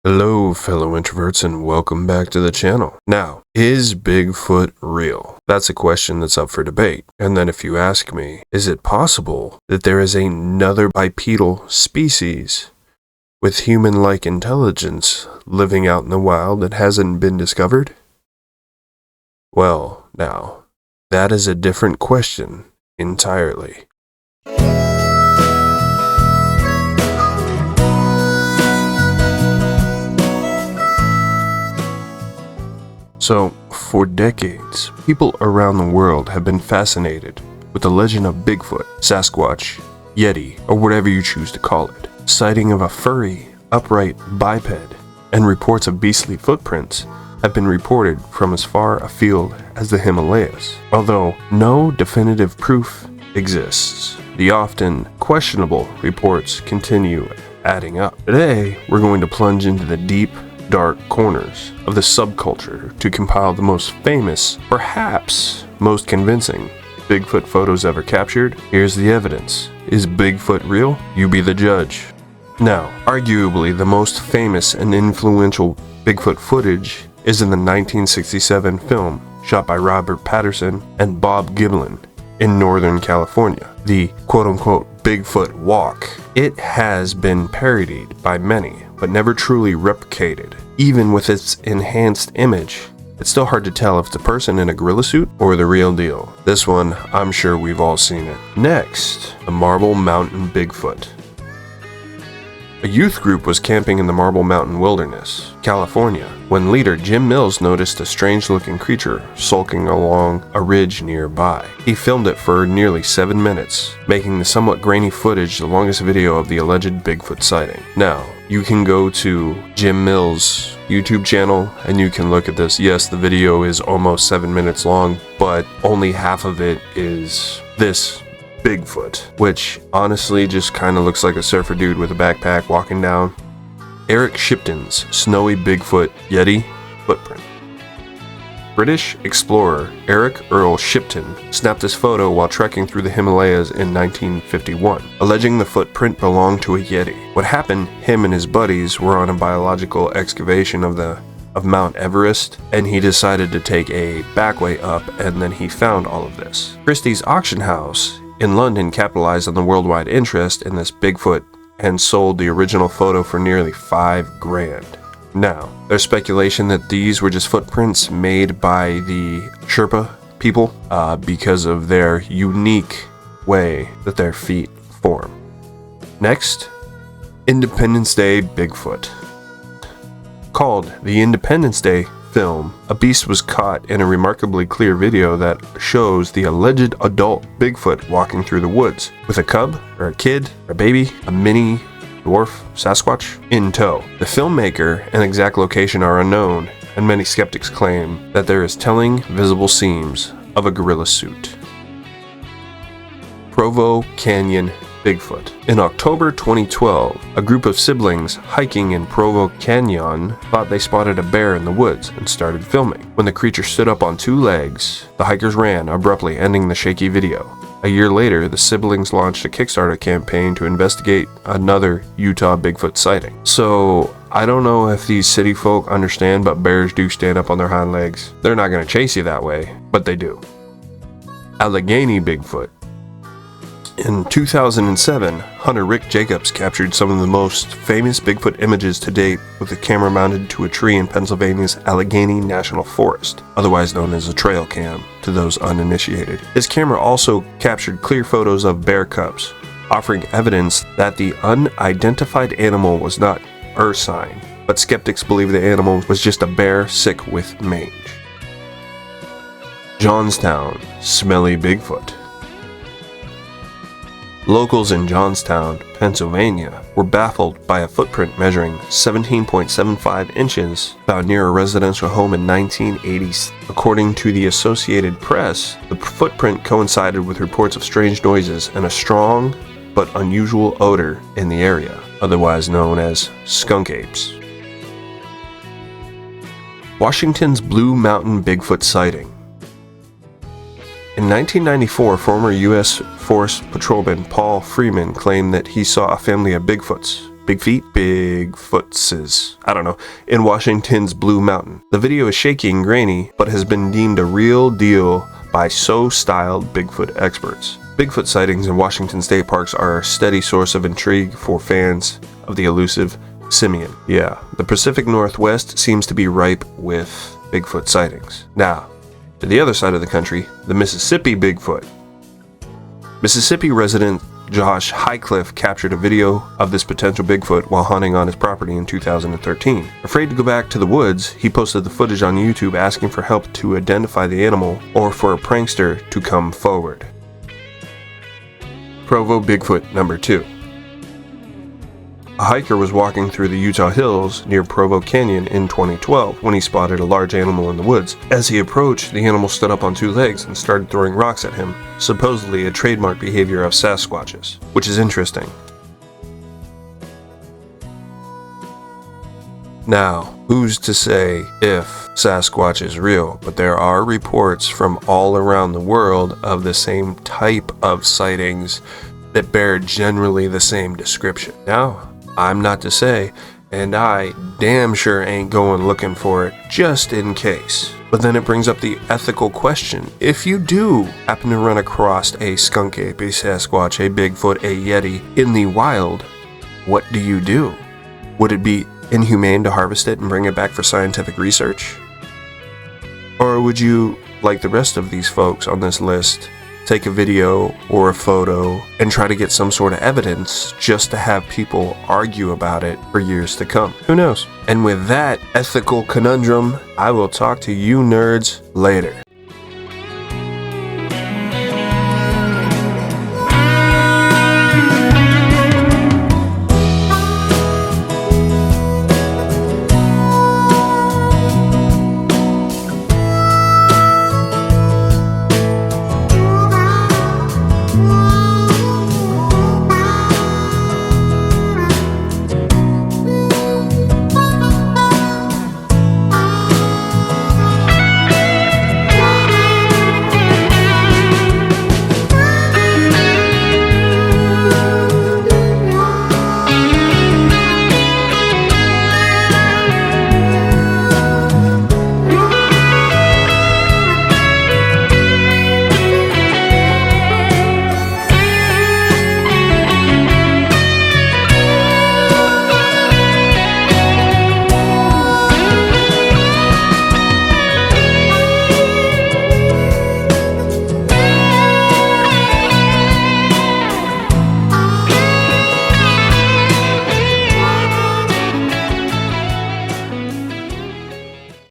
Hello fellow introverts and welcome back to the channel. Now, is Bigfoot real? That's a question that's up for debate. And then if you ask me, is it possible that there is another bipedal species with human-like intelligence living out in the wild that hasn't been discovered? Well, now, that is a different question entirely. So, for decades, people around the world have been fascinated with the legend of Bigfoot, Sasquatch, Yeti, or whatever you choose to call it. Sighting of a furry, upright biped, and reports of beastly footprints have been reported from as far afield as the Himalayas. Although no definitive proof exists, the often questionable reports continue adding up. Today, we're going to plunge into the deep, dark corners of the subculture to compile the most famous, perhaps most convincing, Bigfoot photos ever captured. Here's the evidence. Is Bigfoot real? You be the judge. Now, arguably the most famous and influential Bigfoot footage is in the 1967 film shot by Robert Patterson and Bob Giblin in Northern California, the quote-unquote Bigfoot walk. It has been parodied by many, but never truly replicated. Even with its enhanced image, it's still hard to tell if it's a person in a gorilla suit or the real deal. This one, I'm sure we've all seen it. Next, the Marble Mountain Bigfoot. A youth group was camping in the Marble Mountain Wilderness, California, when leader Jim Mills noticed a strange-looking creature sulking along a ridge nearby. He filmed it for nearly 7 minutes, making the somewhat grainy footage the longest video of the alleged Bigfoot sighting. Now, you can go to Jim Mills' YouTube channel and you can look at this. Yes, the video is almost 7 minutes long, but only half of it is this Bigfoot, which honestly just kind of looks like a surfer dude with a backpack walking down. Eric Shipton's Snowy Bigfoot Yeti Footprint. British explorer Eric Earl Shipton snapped this photo while trekking through the Himalayas in 1951, alleging the footprint belonged to a Yeti. What happened, him and his buddies were on a biological excavation of Mount Everest, and he decided to take a back way up, and then he found all of this. Christie's auction house in London capitalized on the worldwide interest in this Bigfoot and sold the original photo for nearly $5,000. Now, there's speculation that these were just footprints made by the Sherpa people because of their unique way that their feet form. Next, Independence Day Bigfoot. Called the Independence Day film, a beast was caught in a remarkably clear video that shows the alleged adult Bigfoot walking through the woods with a cub, or a kid, or a baby, a mini dwarf Sasquatch in tow. The filmmaker and exact location are unknown, and many skeptics claim that there is telling visible seams of a gorilla suit. Provo Canyon Bigfoot. In October 2012, a group of siblings hiking in Provo Canyon thought they spotted a bear in the woods and started filming. When the creature stood up on 2 legs, the hikers ran, abruptly ending the shaky video. A year later, the siblings launched a Kickstarter campaign to investigate another Utah Bigfoot sighting. So, I don't know if these city folk understand, but bears do stand up on their hind legs. They're not going to chase you that way, but they do. Allegheny Bigfoot. In 2007, hunter Rick Jacobs captured some of the most famous Bigfoot images to date with a camera mounted to a tree in Pennsylvania's Allegheny National Forest, otherwise known as a trail cam to those uninitiated. His camera also captured clear photos of bear cubs, offering evidence that the unidentified animal was not ursine, but skeptics believe the animal was just a bear sick with mange. Johnstown Smelly Bigfoot. Locals in Johnstown, Pennsylvania, were baffled by a footprint measuring 17.75 inches found near a residential home in 1980s. According to the Associated Press, the footprint coincided with reports of strange noises and a strong but unusual odor in the area, otherwise known as skunk apes. Washington's Blue Mountain Bigfoot sighting. In 1994, former U.S. Forest Patrolman Paul Freeman claimed that he saw a family of Bigfoots Big feet, Bigfootses, I don't know, in Washington's Blue Mountain. The video is shaky and grainy, but has been deemed a real deal by so-styled Bigfoot experts. Bigfoot sightings in Washington state parks are a steady source of intrigue for fans of the elusive simian. Yeah, the Pacific Northwest seems to be ripe with Bigfoot sightings. Now, to the other side of the country, the Mississippi Bigfoot. Mississippi resident Josh Highcliffe captured a video of this potential Bigfoot while hunting on his property in 2013. Afraid to go back to the woods, he posted the footage on YouTube asking for help to identify the animal or for a prankster to come forward. Provo Bigfoot number 2. A hiker was walking through the Utah hills near Provo Canyon in 2012 when he spotted a large animal in the woods. As he approached, the animal stood up on 2 legs and started throwing rocks at him, supposedly a trademark behavior of Sasquatches, which is interesting. Now, who's to say if Sasquatch is real, but there are reports from all around the world of the same type of sightings that bear generally the same description. Now, I'm not to say, and I damn sure ain't going looking for it just in case. But then it brings up the ethical question. If you do happen to run across a skunk ape, a Sasquatch, a Bigfoot, a Yeti in the wild, what do you do? Would it be inhumane to harvest it and bring it back for scientific research? Or would you, like the rest of these folks on this list, take a video or a photo and try to get some sort of evidence just to have people argue about it for years to come? Who knows? And with that ethical conundrum, I will talk to you nerds later.